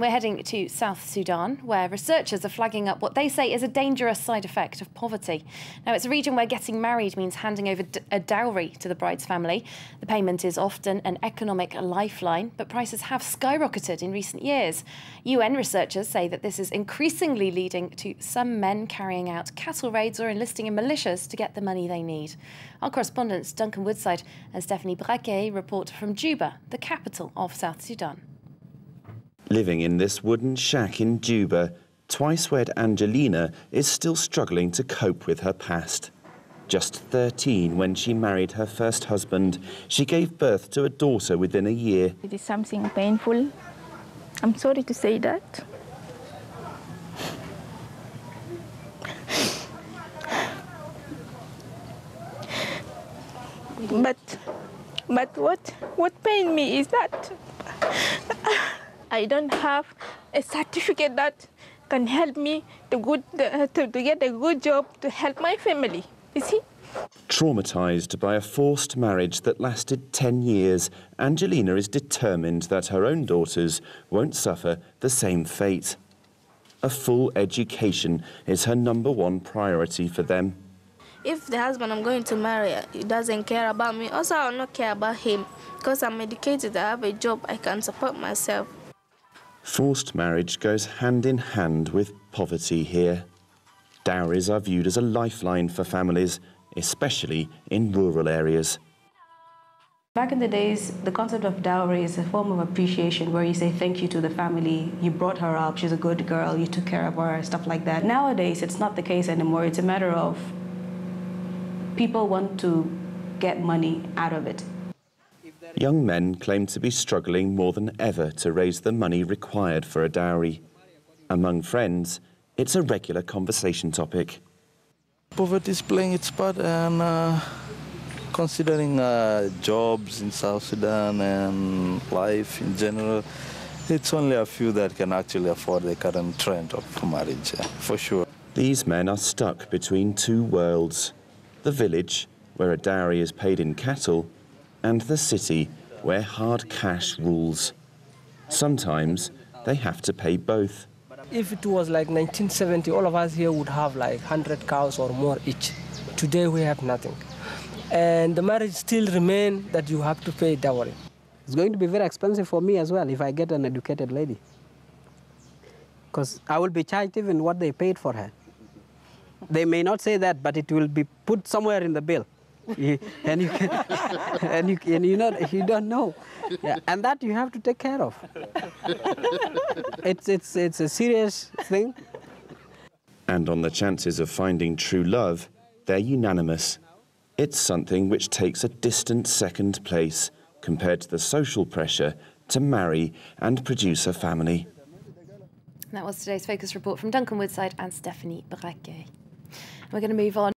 We're heading to South Sudan, where researchers are flagging up what they say is a dangerous side effect of poverty. Now, it's a region where getting married means handing over a dowry to the bride's family. The payment is often an economic lifeline, but prices have skyrocketed in recent years. UN researchers say that this is increasingly leading to some men carrying out cattle raids or enlisting in militias to get the money they need. Our correspondents Duncan Woodside and Stephanie Braquet report from Juba, the capital of South Sudan. Living in this wooden shack in Juba, twice-wed Angelina is still struggling to cope with her past. Just 13 when she married her first husband, she gave birth to a daughter within a year. It is something painful. I'm sorry to say that. But what pained me is that I don't have a certificate that can help me to get a good job to help my family, you see? Traumatised by a forced marriage that lasted 10 years, Angelina is determined that her own daughters won't suffer the same fate. A full education is her #1 priority for them. If the husband I'm going to marry he doesn't care about me, also I will not care about him. Because I'm educated, I have a job, I can support myself. Forced marriage goes hand in hand with poverty here. Dowries are viewed as a lifeline for families, especially in rural areas. Back in the days, the concept of dowry is a form of appreciation where you say thank you to the family, you brought her up, she's a good girl, you took care of her, stuff like that. Nowadays, it's not the case anymore. It's a matter of people want to get money out of it. Young men claim to be struggling more than ever to raise the money required for a dowry. Among friends, it's a regular conversation topic. Poverty is playing its part, and considering jobs in South Sudan and life in general, it's only a few that can actually afford the current trend of marriage, for sure. These men are stuck between two worlds. The village, where a dowry is paid in cattle, and the city, where hard cash rules. Sometimes they have to pay both. If it was like 1970, all of us here would have like 100 cows or more each. Today we have nothing. And the marriage still remains that you have to pay dowry. It's going to be very expensive for me as well if I get an educated lady. Because I will be charged even what they paid for her. They may not say that, but it will be put somewhere in the bill. And you don't know, and that you have to take care of. It's a serious thing. And on the chances of finding true love, they're unanimous. It's something which takes a distant second place compared to the social pressure to marry and produce a family. That was today's Focus Report from Duncan Woodside and Stephanie Braquet. We're going to move on.